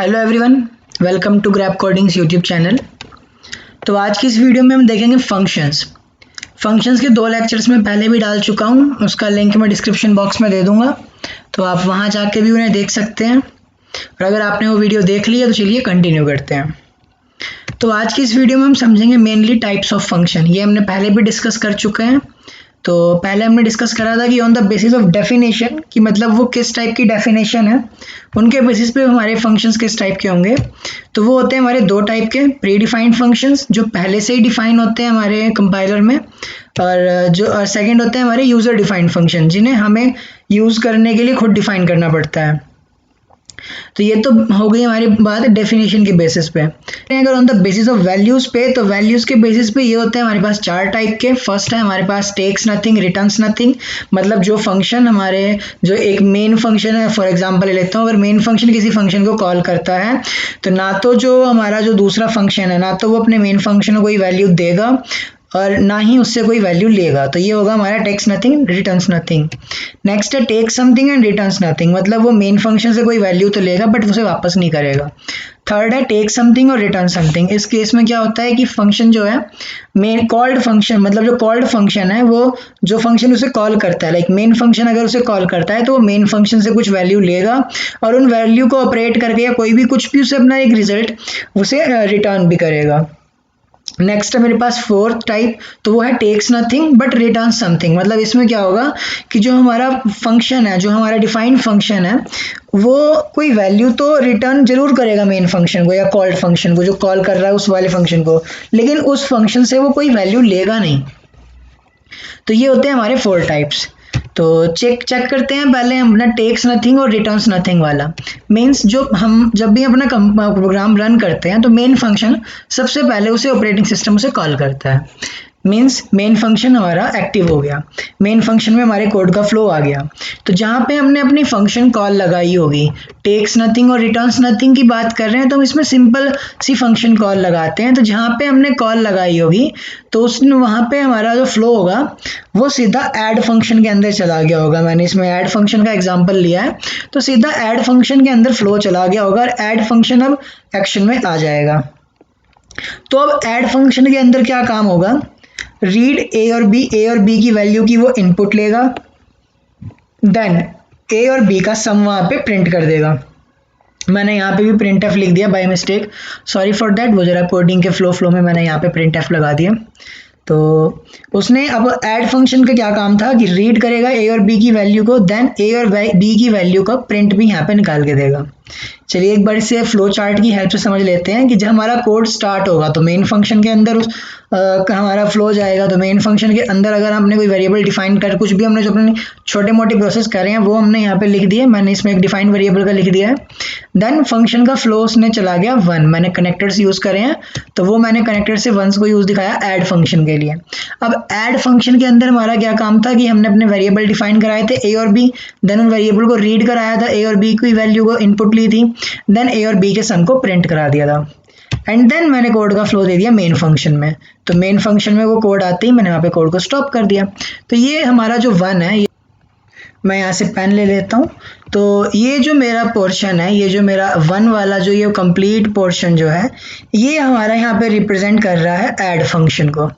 Hello everyone, welcome to Grab Coding's YouTube channel. तो आज की इस वीडियो में हम देखेंगे फंक्शंस के 2 लेक्चर्स में पहले भी डाल चुका हूँ, उसका लिंक मैं डिस्क्रिप्शन बॉक्स में दे दूंगा, तो आप वहाँ जाके भी उन्हें देख सकते हैं। और अगर आपने वो वीडियो देख लिया तो चलिए कंटिन्यू करते हैं। तो आज की इस वीडियो में हम समझेंगे मेनली टाइप्स ऑफ फंक्शन। ये हमने पहले भी डिस्कस कर चुके हैं। तो पहले हमने डिस्कस करा था कि on the basis of definition, कि मतलब वो किस टाइप की डेफिनेशन है, उनके बेसिस पे हमारे फंक्शंस किस टाइप के होंगे। तो वो होते हैं हमारे 2 टाइप के, प्री डिफाइंड फंक्शंस जो पहले से ही डिफाइन होते हैं हमारे कंपाइलर में, और जो सेकंड होते हैं हमारे यूजर डिफाइंड फंक्शन, जिन्हें हमें यूज करने के लिए खुद डिफाइन करना पड़ता है। तो ये तो हो गई हमारी बात डेफिनेशन के बेसिस पे। अगर on the basis of values पे, तो वैल्यूज के बेसिस पे ये होते हैं हमारे पास 4 टाइप के। फर्स्ट है हमारे पास टेक्स नथिंग रिटर्न्स नथिंग, मतलब जो फंक्शन हमारे जो एक मेन फंक्शन है, फॉर एग्जांपल ले लेता हूँ, अगर मेन फंक्शन किसी फंक्शन को कॉल करता है तो ना तो जो हमारा जो दूसरा फंक्शन है, ना तो वो अपने मेन फंक्शन को कोई वैल्यू देगा और ना ही उससे कोई वैल्यू लेगा। तो ये होगा हमारा takes nothing returns nothing. Next है take something and returns nothing, मतलब वो मेन फंक्शन से कोई वैल्यू तो लेगा बट उसे वापस नहीं करेगा। थर्ड है टेक समथिंग और रिटर्न समथिंग। इस केस में क्या होता है कि फंक्शन जो है मेन कॉल्ड फंक्शन, मतलब जो कॉल्ड फंक्शन है वो जो फंक्शन उसे कॉल करता है, लाइक मेन फंक्शन अगर उसे कॉल करता है तो वो मेन फंक्शन से कुछ वैल्यू लेगा और उन वैल्यू को ऑपरेट करके या कोई भी कुछ भी उसे अपना एक रिजल्ट उसे रिटर्न भी करेगा। नेक्स्ट है मेरे पास फोर्थ टाइप, तो वो है takes nothing but return something. मतलब इसमें क्या होगा कि जो हमारा फंक्शन है, जो हमारा डिफाइंड फंक्शन है, वो कोई वैल्यू तो रिटर्न जरूर करेगा मेन फंक्शन को या कॉल्ड फंक्शन को, जो कॉल कर रहा है उस वाले फंक्शन को, लेकिन उस फंक्शन से वो कोई वैल्यू लेगा नहीं। तो ये होते हैं हमारे 4 टाइप्स। तो चेक करते हैं पहले हम अपना टेक्स नथिंग और रिटर्न्स नथिंग वाला। मीन्स जो हम जब भी अपना प्रोग्राम रन करते हैं तो मेन फंक्शन सबसे पहले उसे ऑपरेटिंग सिस्टम से कॉल करता है। मीन्स मेन फंक्शन हमारा एक्टिव हो गया, मेन फंक्शन में हमारे कोड का फ्लो आ गया। तो जहाँ पे हमने अपनी फंक्शन कॉल लगाई होगी, टेक्स नथिंग और रिटर्न्स नथिंग की बात कर रहे हैं तो हम इसमें सिंपल सी फंक्शन कॉल लगाते हैं। तो जहाँ पे हमने कॉल लगाई होगी तो उसने वहाँ पे हमारा जो फ्लो होगा वो सीधा ऐड फंक्शन के अंदर चला गया होगा। मैंने इसमें ऐड फंक्शन का एग्जाम्पल लिया है, तो सीधा ऐड फंक्शन के अंदर फ्लो चला गया होगा और ऐड फंक्शन अब एक्शन में आ जाएगा। तो अब ऐड फंक्शन के अंदर क्या काम होगा, रीड ए और बी की वैल्यू की वो इनपुट लेगा, देन ए और बी का सम वहां पे प्रिंट कर देगा। मैंने यहाँ पे भी प्रिंट एफ लिख दिया by mistake, sorry for that. वो जरा कोडिंग के फ्लो में मैंने यहाँ पे प्रिंट एफ लगा दिया। तो उसने अब ऐड फंक्शन का क्या काम था कि रीड करेगा ए और बी की वैल्यू को, देन ए और बी की वैल्यू का प्रिंट भी यहाँ पे निकाल के देगा। चलिए एक बार इसे फ्लो चार्ट की हेल्प से समझ लेते हैं कि जब हमारा कोड स्टार्ट होगा तो मेन फंक्शन के अंदर हमारा फ्लो जाएगा। तो मेन फंक्शन के अंदर अगर हमने कोई वेरिएबल डिफाइन कर, कुछ भी हमने जो अपने छोटे मोटे प्रोसेस कर रहे हैं वो हमने यहाँ पे लिख दिए, मैंने इसमें एक डिफाइन वेरिएबल का लिख दिया है। देन फंक्शन का फ्लो उसने चला गया 1, मैंने कनेक्टर्स यूज करे हैं तो वो मैंने कनेक्टर से 1 को यूज दिखाया ऐड फंक्शन के लिए। अब ऐड फंक्शन के अंदर हमारा क्या काम था कि हमने अपने वेरिएबल डिफाइन कराए थे ए और बी, देन उन वेरिएबल को रीड कराया था, ए और बी की वैल्यू को इनपुट ली थी, देन ए और बी के सम को प्रिंट करा दिया था, एंड देन मैंने कोड का फ्लो दे दिया मेन फंक्शन में। तो मेन फंक्शन में वो कोड आते ही मैंने वहां पे कोड को स्टॉप कर दिया। तो ये हमारा जो 1 है, मैं यहाँ से पेन ले लेता हूँ। तो ये जो मेरा पोर्शन है, ये जो मेरा 1 वाला जो ये कंप्लीट पोर्शन जो है, ये हमारा यहाँ पे रिप्रेजेंट कर रहा है ऐड फंक्शन को।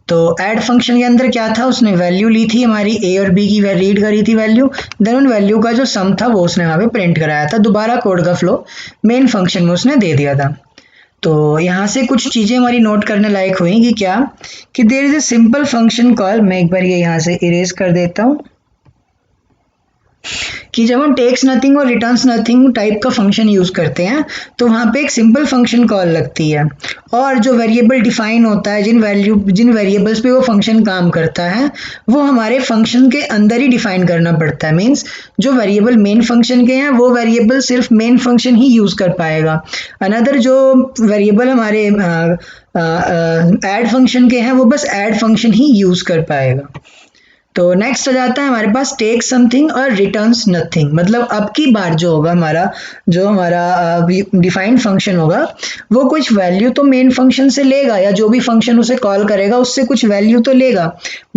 तो ऐड फंक्शन के अंदर क्या था, उसने वैल्यू ली थी हमारी ए और बी की, रीड करी थी वैल्यू, देन उन वैल्यू का जो सम था वो उसने वहाँ पे प्रिंट कराया था। दोबारा कोड का फ्लो मेन फंक्शन में उसने दे दिया था। तो यहाँ से कुछ चीज़ें हमारी नोट करने लायक हुई कि क्या, कि there is a simple function call. मैं एक बार ये यहाँ से इरेज कर देता हूँ कि जब हम टेक्स नथिंग और रिटर्न्स नथिंग टाइप का फंक्शन यूज करते हैं तो वहाँ पे एक सिंपल फंक्शन कॉल लगती है, और जो वेरिएबल डिफाइन होता है, जिन वेरिएबल्स पे वो फंक्शन काम करता है, वो हमारे फंक्शन के अंदर ही डिफाइन करना पड़ता है। मीन्स जो वेरिएबल मेन फंक्शन के हैं वो वेरिएबल सिर्फ मेन फंक्शन ही यूज कर पाएगा, अनदर जो वेरिएबल हमारे ऐड फंक्शन के हैं वो बस ऐड फंक्शन ही यूज कर पाएगा। तो नेक्स्ट आ जाता है हमारे पास टेक समथिंग और रिटर्न्स नथिंग। मतलब अब की बार जो हमारा डिफाइंड फंक्शन होगा वो कुछ वैल्यू तो मेन फंक्शन से लेगा, या जो भी फंक्शन उसे कॉल करेगा उससे कुछ वैल्यू तो लेगा,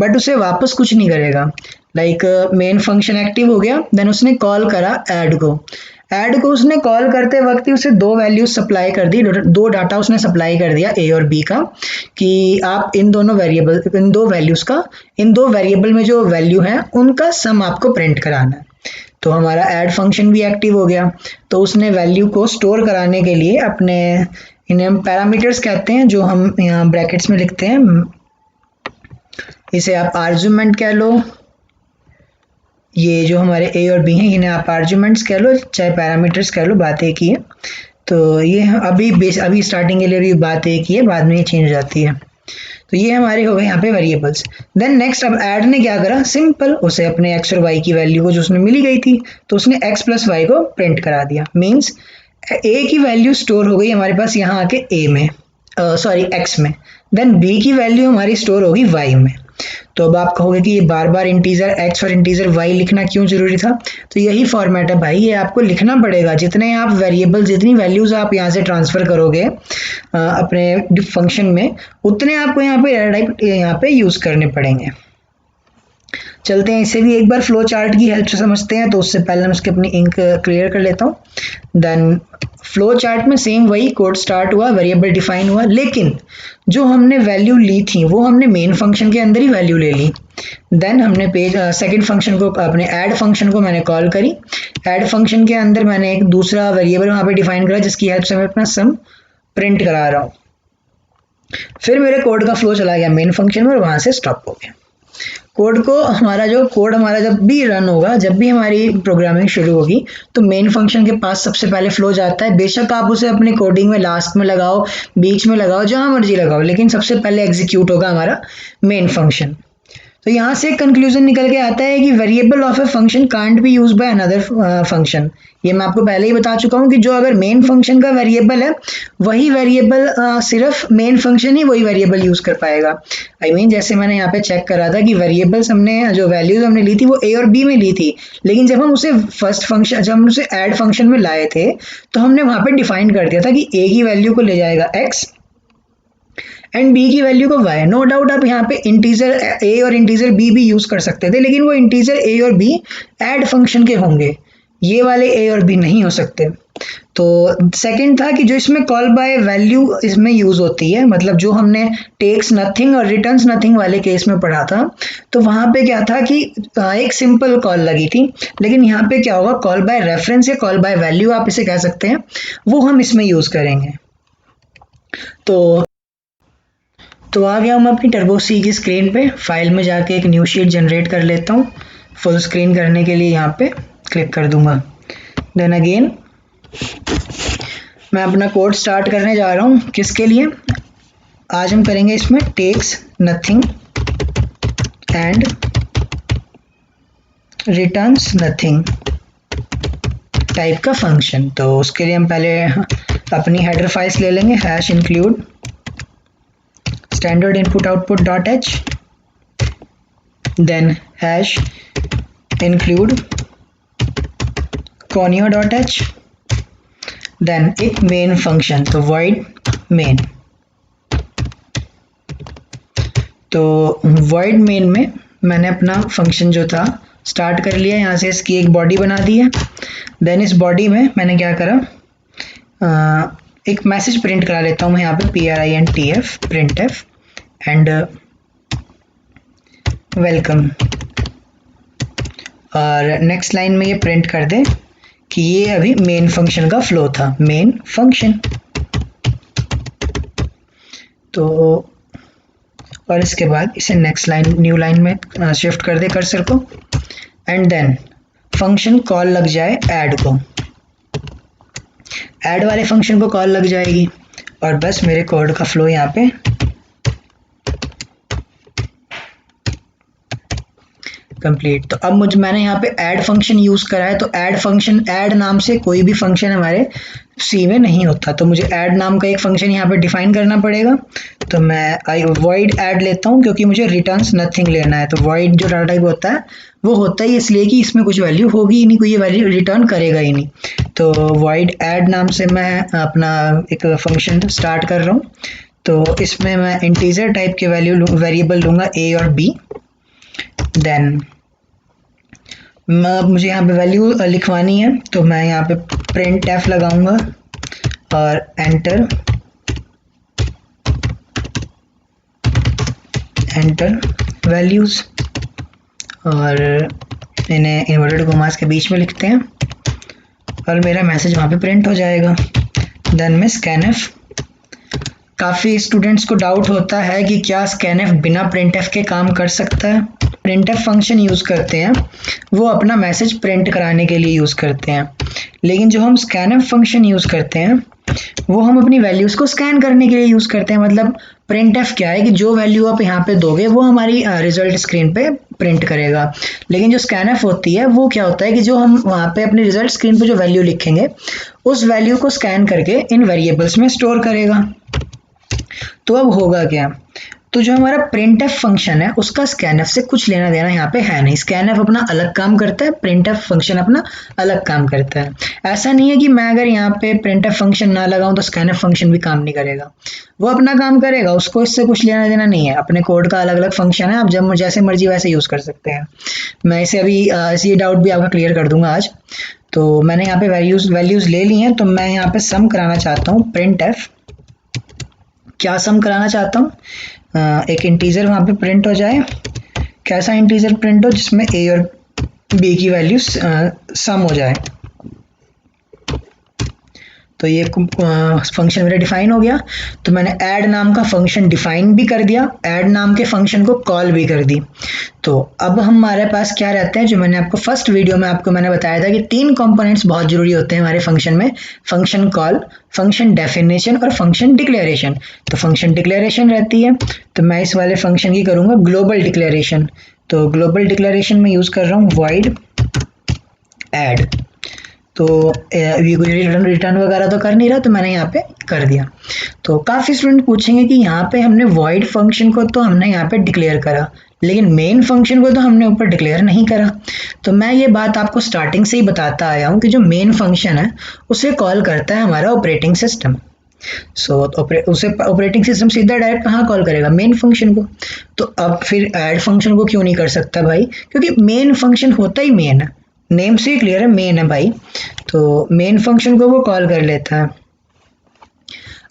बट उसे वापस कुछ नहीं करेगा। लाइक मेन फंक्शन एक्टिव हो गया, देन उसने कॉल करा ऐड को, ऐड को उसने कॉल करते वक्त ही उसे दो वैल्यूज सप्लाई कर दी, दो डाटा उसने सप्लाई कर दिया ए और बी का, कि आप इन दोनों वेरिएबल, इन दो वैल्यूज का, इन दो वेरिएबल में जो वैल्यू है उनका सम आपको प्रिंट कराना है। तो हमारा ऐड फंक्शन भी एक्टिव हो गया। तो उसने वैल्यू को स्टोर कराने के लिए अपने, इन्हें हम पैरामीटर्स कहते हैं, जो हम यहाँ ब्रैकेट्स में लिखते हैं, इसे आप आर्गुमेंट कह लो, ये जो हमारे ए और बी हैं इन्हें आप आर्गुमेंट्स कह लो चाहे पैरामीटर्स कह लो, बात एक ही है। तो ये अभी स्टार्टिंग के लिए भी बात एक ही है, बाद में ये चेंज हो जाती है। तो ये हमारे हो गए यहाँ पे वेरिएबल्स। देन नेक्स्ट, अब ऐड ने क्या करा, सिंपल उसे अपने एक्स और वाई की वैल्यू को जो उसने मिली गई थी, तो उसने एक्स प्लस वाई को प्रिंट करा दिया। मीन्स ए की वैल्यू स्टोर हो गई हमारे पास यहाँ आके ए में, सॉरी एक्स में, देन बी की वैल्यू हमारी स्टोर होगी वाई में। तो अब आप कहोगे कि ये बार बार इंटीजर एक्स और इंटीजर वाई लिखना क्यों जरूरी था? तो यही फॉर्मेट है भाई, ये आपको लिखना पड़ेगा। जितने आप वेरिएबल, जितनी वैल्यूज आप यहाँ से ट्रांसफर करोगे अपने फंक्शन में, उतने आपको यहाँ पे यूज करने पड़ेंगे। चलते हैं, इसे भी एक बार फ्लो चार्ट की हेल्प से समझते हैं। तो उससे पहले मैं उसकी अपनी इंक क्लियर कर लेता हूँ। देन फ्लो चार्ट में सेम वही कोड स्टार्ट हुआ, वेरिएबल डिफाइन हुआ, लेकिन जो हमने वैल्यू ली थी वो हमने मेन फंक्शन के अंदर ही वैल्यू ले ली। देन हमने सेकंड फंक्शन को, अपने ऐड फंक्शन को मैंने कॉल करी। ऐड फंक्शन के अंदर मैंने एक दूसरा वेरिएबल वहाँ पे डिफाइन करा जिसकी हेल्प से मैं अपना सम प्रिंट करा रहा हूँ। फिर मेरे कोड का फ्लो चला गया मेन फंक्शन में और वहां से स्टॉप हो गया। कोड हमारा जब भी रन होगा, जब भी हमारी प्रोग्रामिंग शुरू होगी, तो मेन फंक्शन के पास सबसे पहले फ्लो जाता है। बेशक आप उसे अपने कोडिंग में लास्ट में लगाओ, बीच में लगाओ, जहां मर्जी लगाओ, लेकिन सबसे पहले एग्जीक्यूट होगा हमारा मेन फंक्शन। तो यहाँ से कंक्लूजन निकल के आता है कि variable of a function can't be use by another function. ये मैं आपको पहले ही बता चुका हूँ कि जो अगर मेन फंक्शन का वेरिएबल है, वही वेरिएबल सिर्फ मेन फंक्शन ही वही वेरिएबल यूज कर पाएगा। I mean, जैसे मैंने यहाँ पे चेक करा था कि वेरिएबल्स हमने, जो वैल्यूज हमने ली थी वो ए और बी में ली थी, लेकिन जब हम उसे जब हम उसे ऐड फंक्शन में लाए थे, तो हमने वहां पे डिफाइन कर दिया था कि ए की वैल्यू को ले जाएगा एक्स एंड बी की वैल्यू को वाई। नो डाउट आप यहाँ पे इंटीजर ए और इंटीजर बी भी यूज कर सकते थे, लेकिन वो इंटीजर ए और बी ऐड फंक्शन के होंगे, ये वाले ए और बी नहीं हो सकते। तो सेकंड था कि जो इसमें कॉल बाय वैल्यू इसमें यूज होती है, मतलब जो हमने टेक्स नथिंग और रिटर्न्स नथिंग वाले केस में पढ़ा था, तो वहां पे क्या था कि एक सिंपल कॉल लगी थी, लेकिन यहाँ पे क्या होगा, कॉल बाय रेफरेंस या कॉल बाय वैल्यू आप इसे कह सकते हैं, वो हम इसमें यूज करेंगे। तो आ गया हम अपनी टर्बो सी की स्क्रीन पे। फाइल में जाके एक न्यू शीट जनरेट कर लेता हूँ। फुल स्क्रीन करने के लिए यहाँ पे क्लिक कर दूंगा। देन अगेन मैं अपना कोड स्टार्ट करने जा रहा हूँ। किसके लिए? आज हम करेंगे इसमें takes nothing and returns nothing type का फंक्शन। तो उसके लिए हम पहले अपनी हेडर फाइल्स ले लेंगे, hash include standard input output dot h, then hash include conio dot h, then एक main function, तो void main। तो void main में मैंने अपना फंक्शन जो था स्टार्ट कर लिया। यहाँ से इसकी एक बॉडी बना दी है। देन इस बॉडी में मैंने क्या करा, एक मैसेज प्रिंट करा लेता हूँ मैं यहाँ पे printf printf एंड वेलकम। और नेक्स्ट लाइन में ये प्रिंट कर दे कि ये अभी मेन फंक्शन का फ्लो था, मेन फंक्शन। तो और इसके बाद इसे नेक्स्ट लाइन, न्यू लाइन में शिफ्ट कर दे कर्सर को, एंड देन फंक्शन कॉल लग जाए ऐड को, ऐड वाले फंक्शन को कॉल लग जाएगी और बस मेरे कोड का फ्लो यहाँ पे कंप्लीट। तो अब मैंने यहाँ पे ऐड फंक्शन यूज करा है। तो ऐड फंक्शन, ऐड नाम से कोई भी फंक्शन हमारे सी में नहीं होता, तो मुझे ऐड नाम का एक फंक्शन यहाँ पे डिफाइन करना पड़ेगा। तो मैं वॉइड ऐड लेता हूँ क्योंकि मुझे रिटर्न्स नथिंग लेना है। तो वॉइड जो डाटा टाइप होता है वो होता ही इसलिए कि इसमें कुछ वैल्यू होगी ही नहीं, कोई वैल्यू रिटर्न करेगा ही नहीं। तो वॉइड ऐड नाम से मैं अपना एक फंक्शन स्टार्ट कर रहा हूँ। तो इसमें मैं इंटीजर टाइप के वेरिएबल लूंगा ए और बी। देन मुझे यहाँ पे वैल्यू लिखवानी है, तो मैं यहाँ पे प्रिंट एफ लगाऊंगा और एंटर वैल्यूज, और इन्हें इन्वर्टेड कॉमास के बीच में लिखते हैं और मेरा मैसेज वहाँ पे प्रिंट हो जाएगा। देन मैं स्कैनएफ, काफ़ी स्टूडेंट्स को डाउट होता है कि क्या स्कैनएफ बिना प्रिंटएफ के काम कर सकता है। प्रिंटएफ फंक्शन यूज़ करते हैं वो अपना मैसेज प्रिंट कराने के लिए यूज़ करते हैं, लेकिन जो हम स्कैनएफ फंक्शन यूज़ करते हैं वो हम अपनी वैल्यूज़ को स्कैन करने के लिए यूज़ करते हैं। मतलब प्रिंटएफ क्या है कि जो वैल्यू आप यहाँ पे दोगे वो हमारी रिजल्ट स्क्रीन पे प्रिंट करेगा, लेकिन जो स्कैनएफ होती है वो क्या होता है कि जो हम वहाँ पे अपने रिजल्ट स्क्रीन पे जो वैल्यू लिखेंगे उस वैल्यू को स्कैन करके इन वेरिएबल्स में स्टोर करेगा। तो अब होगा क्या, तो जो हमारा प्रिंटएफ फंक्शन है उसका स्कैनएफ से कुछ लेना देना यहाँ पे है नहीं। स्कैनएफ अपना अलग काम करता है, प्रिंटएफ फंक्शन अपना अलग काम करता है। ऐसा नहीं है कि मैं अगर यहाँ पे प्रिंटएफ फंक्शन ना लगाऊं तो स्कैनएफ फंक्शन भी काम नहीं करेगा, वो अपना काम करेगा, उसको इससे कुछ लेना देना नहीं है। अपने कोड का अलग अलग फंक्शन है, आप जब जैसे मर्जी वैसे यूज़ कर सकते हैं। मैं इसे अभी ये डाउट भी आपका क्लियर कर दूंगा आज। तो मैंने यहाँ पे वैल्यूज़ ले ली हैं, तो मैं यहाँ पे सम कराना चाहता हूँ। प्रिंटएफ क्या सम कराना चाहता हूँ, एक इंटीजर वहाँ पे प्रिंट हो जाए। कैसा इंटीजर प्रिंट हो, जिसमें ए और बी की वैल्यू सम हो जाए। तो ये फंक्शन मेरा डिफाइन हो गया। तो मैंने ऐड नाम का फंक्शन डिफाइन भी कर दिया, ऐड नाम के फंक्शन को कॉल भी कर दी। तो अब हमारे पास क्या रहता है, जो मैंने आपको फर्स्ट वीडियो में मैंने बताया था कि 3 कंपोनेंट्स बहुत जरूरी होते हैं हमारे फंक्शन में, फंक्शन कॉल, फंक्शन डेफिनेशन और फंक्शन डिक्लेरेशन। तो फंक्शन डिक्लेरेशन रहती है, तो मैं इस वाले फंक्शन की करूंगा ग्लोबल डिक्लेरेशन। तो ग्लोबल डिक्लेरेशन में यूज कर रहा हूँ वॉइड ऐड। तो रिटर्न वगैरह तो कर नहीं रहा, तो मैंने यहाँ पे कर दिया। तो काफ़ी स्टूडेंट पूछेंगे कि यहाँ पे हमने वॉइड फंक्शन को तो हमने यहाँ पे डिक्लेयर करा, लेकिन मेन फंक्शन को तो हमने ऊपर डिक्लेयर नहीं करा। तो मैं ये बात आपको स्टार्टिंग से ही बताता आया हूँ कि जो मेन फंक्शन है उसे कॉल करता है हमारा ऑपरेटिंग सिस्टम। उसे ऑपरेटिंग सिस्टम सीधा डायरेक्ट कहाँ कॉल करेगा, मेन फंक्शन को। तो अब फिर ऐड फंक्शन को क्यों नहीं कर सकता भाई, क्योंकि मेन फंक्शन होता ही मेन है, नेम से क्लियर है, मेन है भाई। तो मेन फंक्शन को वो कॉल कर लेता है।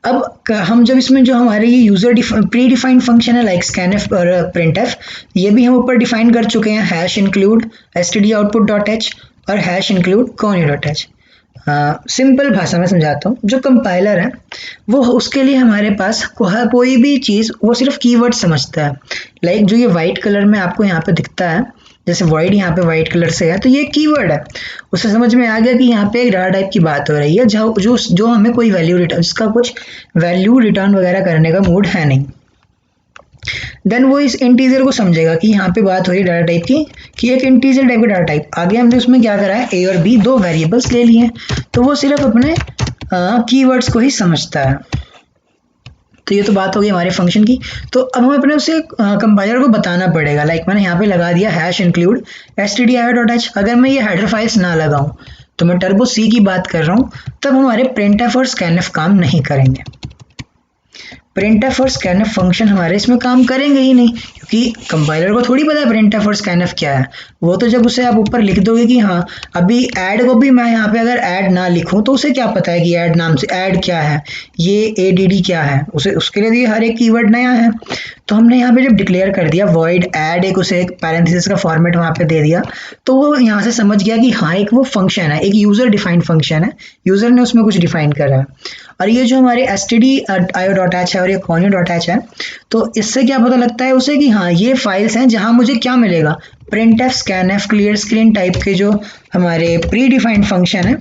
अब हम जब इसमें जो हमारे ये यूजर प्री डिफाइंड फंक्शन है लाइक स्कैनएफ और प्रिंटएफ, ये भी हम ऊपर डिफाइन कर चुके हैं, हैश इंक्लूड stdoutput.h और हैश इंक्लूड conny.h। सिंपल भाषा में समझाता हूँ, जो कंपाइलर है वो उसके लिए हमारे पास कोई भी चीज़ वो सिर्फ कीवर्ड समझता है। लाइक जो ये वाइट कलर में आपको यहाँ पे दिखता है, जैसे void यहाँ पे वाइट कलर से है, तो ये कीवर्ड है। उसे समझ में आ गया कि यहाँ पे एक डाटा टाइप की बात हो रही है जो हमें कोई वैल्यू रिटर्न, जिसका कुछ वैल्यू रिटर्न वगैरह करने का मूड है नहीं। देन वो इस इंटीजर को समझेगा कि यहाँ पे बात हो रही है डाटा टाइप की, कि एक इंटीजर टाइप का डाटा टाइप। आगे हमने उसमें क्या करा है, ए और बी 2 वेरिएबल्स ले लिए हैं, तो वो सिर्फ अपने कीवर्ड्स को ही समझता है। तो ये तो बात हो गई हमारे फंक्शन की। तो अब हमें अपने उसे कंपाइलर को बताना पड़ेगा। लाइक मैंने यहाँ पे लगा दिया हैश इंक्लूड stdio.h। अगर मैं ये हेडर फाइल्स ना लगाऊं, तो मैं टर्बो सी की बात कर रहा हूँ, तब हमारे प्रिंटएफ और स्कैनएफ काम नहीं करेंगे। प्रिंटएफ और स्कैनएफ फंक्शन हमारे इसमें काम करेंगे ही नहीं, क्योंकि कंपाइलर को थोड़ी पता है प्रिंटएफ और स्कैनएफ क्या है। वो तो जब उसे आप ऊपर लिख दोगे कि हाँ, अभी ऐड को भी मैं यहाँ पे अगर ऐड ना लिखूं तो उसे क्या पता है कि ऐड नाम से ऐड क्या है, ये ADD क्या है, उसे उसके लिए हर एक कीवर्ड नया है। तो हमने यहाँ पे जब डिक्लेयर कर दिया वॉइड ऐड, एक उसे एक पैरेंथेसिस का फॉर्मेट वहाँ पे दे दिया, तो वो यहाँ से समझ गया कि हाँ एक वो फंक्शन है, एक यूजर डिफाइंड फंक्शन है, यूजर ने उसमें कुछ डिफाइन करा है। और ये जो हमारे stdio.h है और ये conny.h है, तो इससे क्या पता लगता है उसे कि हाँ ये फाइल्स हैं जहाँ मुझे क्या मिलेगा, printf, scanf, clear screen type के जो हमारे प्री डिफाइंड फंक्शन है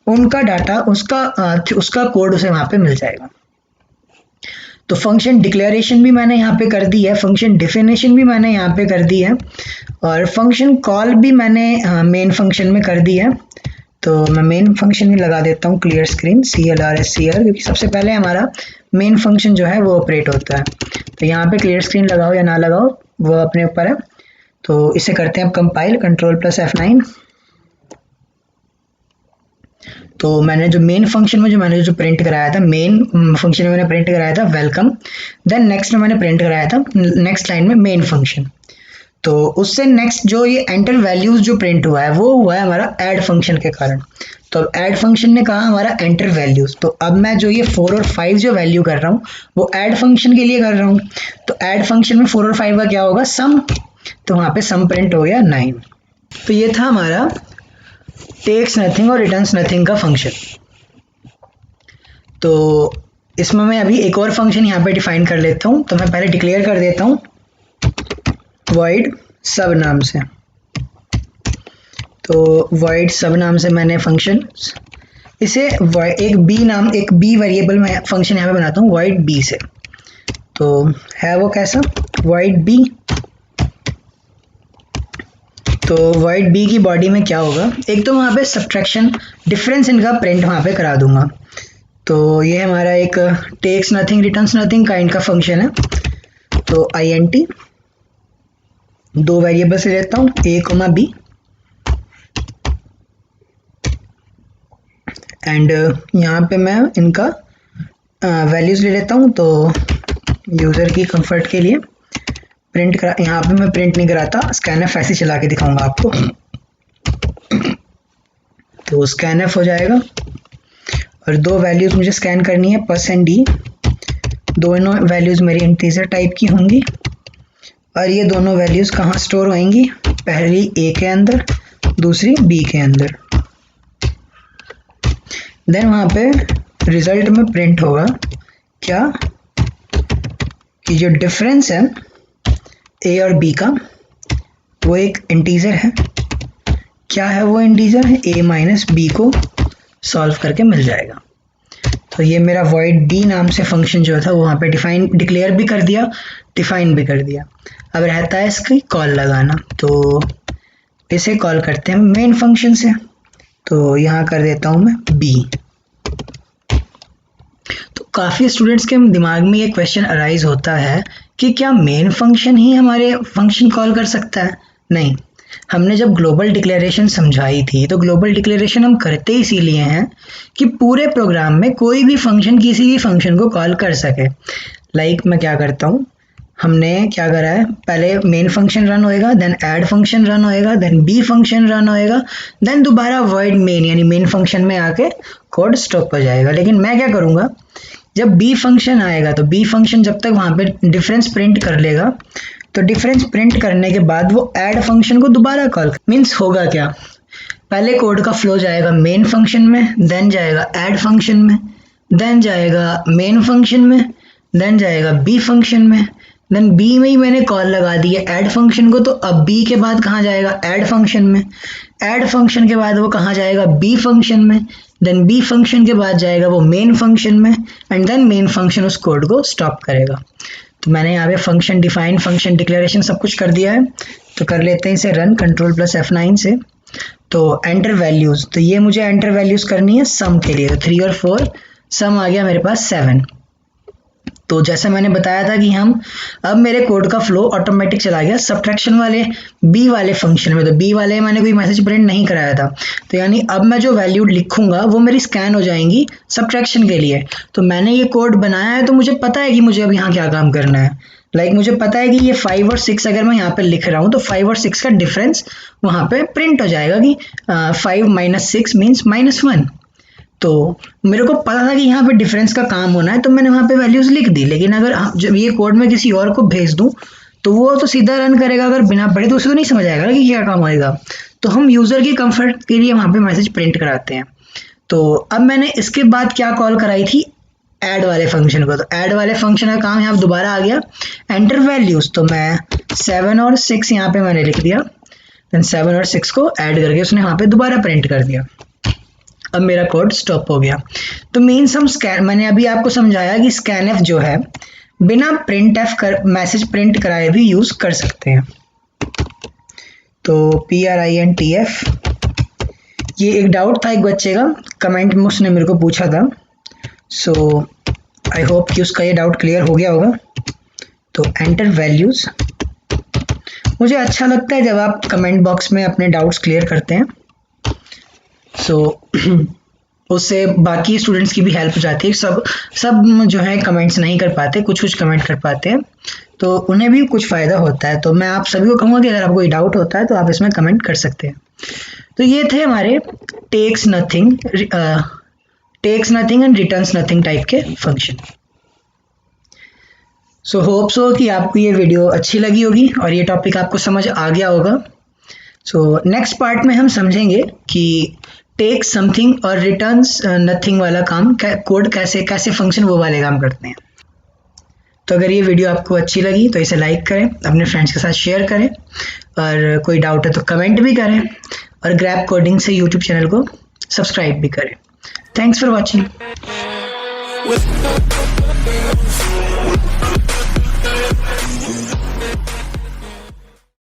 उनका डाटा, उसका कोड उसे वहाँ पे मिल जाएगा। तो फंक्शन डिक्लेरेशन भी मैंने यहाँ पे कर दी है, फंक्शन डेफिनेशन भी मैंने यहाँ पे कर दी है, और फंक्शन कॉल भी मैंने मेन फंक्शन में कर दी है। तो मैं मेन फंक्शन में लगा देता हूँ क्लियर स्क्रीन CLRSCR, क्योंकि सबसे पहले हमारा मेन फंक्शन जो है वो ऑपरेट होता है। तो यहाँ पे क्लियर स्क्रीन लगाओ या ना लगाओ वो अपने ऊपर है। तो इसे करते हैं अब कंपाइल, Ctrl+F9। तो मैंने जो मेन फंक्शन में मैंने जो प्रिंट कराया था, मेन फंक्शन में मैंने प्रिंट कराया था वेलकम। देन नेक्स्ट में मैंने प्रिंट कराया था नेक्स्ट लाइन में मेन फंक्शन। तो उससे नेक्स्ट जो ये एंटर वैल्यूज जो प्रिंट हुआ है वो हुआ है हमारा ऐड फंक्शन के कारण। तो अब ऐड फंक्शन ने कहा हमारा एंटर वैल्यूज, तो अब मैं जो ये 4 और 5 जो वैल्यू कर रहा हूँ वो ऐड फंक्शन के लिए कर रहा हूँ। तो ऐड फंक्शन में 4 और 5 का क्या होगा, सम, तो वहां पे सम प्रिंट हो गया 9। तो ये था हमारा टेक्स नथिंग और रिटर्न्स नथिंग का फंक्शन। तो इसमें मैं अभी एक और फंक्शन यहाँ पे डिफाइन कर लेता हूँ। तो मैं पहले डिक्लेयर कर देता हूँ void सब नाम से। तो void सब नाम से मैंने फंक्शन इसे एक बी वेरिएबल में फंक्शन यहाँ पे बनाता हूँ void b से। तो है वो कैसा, void b। तो void b की बॉडी में क्या होगा, एक तो वहाँ पे सब्ट्रैक्शन डिफरेंस इनका प्रिंट वहाँ पे करा दूंगा। तो ये हमारा एक takes nothing returns nothing kind का फंक्शन है। तो int दो वेरिएबल से लेता हूँ a, b एंड यहाँ पे मैं इनका वैल्यूज ले लेता हूँ। तो यूज़र की कंफर्ट के लिए प्रिंट करा, यहाँ पे मैं प्रिंट नहीं कराता, स्कैनफ ऐसे चला के दिखाऊंगा आपको। तो स्कैनफ हो जाएगा और दो वैल्यूज मुझे स्कैन करनी है %d। दोनों वैल्यूज मेरी इंटीजर टाइप की होंगी और ये दोनों वैल्यूज कहाँ स्टोर होंगी, पहली a के अंदर दूसरी b के अंदर। देन वहाँ पे रिजल्ट में प्रिंट होगा क्या, कि जो डिफरेंस है a और b का वो एक इंटीजर है। क्या है वो इंटीजर, a माइनस b को सॉल्व करके मिल जाएगा। तो ये मेरा void d नाम से फंक्शन जो था वो वहाँ पे डिक्लेयर भी कर दिया, डिफाइन भी कर दिया। अब रहता है इसकी कॉल लगाना। तो इसे कॉल करते हैं मेन फंक्शन से। तो यहाँ कर देता हूँ मैं b। तो काफ़ी स्टूडेंट्स के दिमाग में ये क्वेश्चन अराइज होता है कि क्या मेन फंक्शन ही हमारे फंक्शन कॉल कर सकता है। नहीं, हमने जब ग्लोबल डिक्लेरेशन समझाई थी तो ग्लोबल डिक्लेरेशन हम करते इसीलिए हैं कि पूरे प्रोग्राम में कोई भी फंक्शन किसी भी फंक्शन को कॉल कर सके। लाइक मैं क्या करता हूँ, हमने क्या करा है, पहले मेन फंक्शन रन होएगा, देन ऐड फंक्शन रन होएगा, देन बी फंक्शन रन होएगा, देन दोबारा void मेन यानी मेन फंक्शन में आके कोड स्टॉप हो जाएगा। लेकिन मैं क्या करूँगा, जब बी फंक्शन आएगा तो बी फंक्शन जब तक वहाँ पे डिफरेंस प्रिंट कर लेगा, तो डिफरेंस प्रिंट करने के बाद वो ऐड फंक्शन को दोबारा कॉल मीन्स होगा क्या, पहले कोड का फ्लो जाएगा मेन फंक्शन में, देन जाएगा ऐड फंक्शन में, देन जाएगा मेन फंक्शन में, देन जाएगा बी फंक्शन में, देन बी में ही मैंने कॉल लगा दी है ऐड फंक्शन को। तो अब बी के बाद कहाँ जाएगा, ऐड फंक्शन में, ऐड फंक्शन के बाद वो कहाँ जाएगा, बी फंक्शन में, देन बी फंक्शन के बाद जाएगा वो मेन फंक्शन में, एंड देन मेन फंक्शन उस कोड को स्टॉप करेगा। तो मैंने यहाँ पे फंक्शन डिफाइन, फंक्शन डिक्लेरेशन सब कुछ कर दिया है। तो कर लेते हैं इसे रन Ctrl+F9 से। तो एंटर वैल्यूज, तो ये मुझे एंटर वैल्यूज करनी है सम के लिए। तो 3 और 4, सम आ गया मेरे पास 7। तो जैसे मैंने बताया था कि अब मेरे कोड का फ्लो ऑटोमेटिक चला गया सब्ट्रैक्शन वाले बी वाले फंक्शन में। तो बी वाले मैंने कोई मैसेज प्रिंट नहीं कराया था, तो यानी अब मैं जो वैल्यू लिखूंगा वो मेरी स्कैन हो जाएंगी सब्ट्रैक्शन के लिए। तो मैंने ये कोड बनाया है तो मुझे पता है कि मुझे अब यहाँ क्या काम करना है। मुझे पता है कि ये 5 और 6 अगर मैं यहाँ पे लिख रहा हूँ तो 5 और 6 का डिफरेंस वहाँ पे प्रिंट हो जाएगा कि 5 - 6 मीन्स -1। तो मेरे को पता था कि यहाँ पे डिफरेंस का काम होना है, तो मैंने वहाँ पे वैल्यूज लिख दी। लेकिन अगर जब ये कोड मैं किसी और को भेज दूँ तो वो तो सीधा रन करेगा, अगर बिना पढ़े तो उसे तो नहीं समझ आएगा कि क्या काम आएगा। तो हम यूजर की कंफर्ट के लिए वहाँ पे मैसेज प्रिंट कराते हैं। तो अब मैंने इसके बाद क्या कॉल कराई थी, ऐड वाले फंक्शन को। तो ऐड वाले फंक्शन का काम यहाँ दोबारा आ गया, एंटर वैल्यूज। तो मैं 7 और 6 यहाँ पे मैंने लिख दिया, देन 7 और 6 को ऐड करके उसने वहाँ पे दोबारा प्रिंट कर दिया। अब मेरा कोड स्टॉप हो गया। तो मीन्स हम मैंने अभी आपको समझाया कि स्कैनफ जो है बिना printf मैसेज प्रिंट कराए भी यूज कर सकते हैं। तो printf, ये एक डाउट था एक बच्चे का, कमेंट में उसने मेरे को पूछा था। सो आई होप कि उसका ये डाउट क्लियर हो गया होगा। तो एंटर वैल्यूज, मुझे अच्छा लगता है जब आप कमेंट बॉक्स में अपने डाउट्स क्लियर करते हैं। सो उससे बाकी स्टूडेंट्स की भी हेल्प हो जाती है। सब जो है कमेंट्स नहीं कर पाते, कुछ कमेंट कर पाते हैं, तो उन्हें भी कुछ फ़ायदा होता है। तो मैं आप सभी को कहूँगा कि अगर आपको कोई डाउट होता है तो आप इसमें कमेंट कर सकते हैं। तो ये थे हमारे takes nothing and returns nothing type के फंक्शन। सो होप सो कि आपको ये वीडियो अच्छी लगी होगी और ये टॉपिक आपको समझ आ गया होगा। सो नेक्स्ट पार्ट में हम समझेंगे कि टेक समथिंग और रिटर्न्स नथिंग वाला काम कोड कैसे फंक्शन वो वाले काम करते हैं। तो अगर ये वीडियो आपको अच्छी लगी तो इसे लाइक करें, अपने फ्रेंड्स के साथ शेयर करें, और कोई डाउट है तो कमेंट भी करें, और ग्रैब कोडिंग से यूट्यूब चैनल को सब्सक्राइब भी करें। Thanks for watching.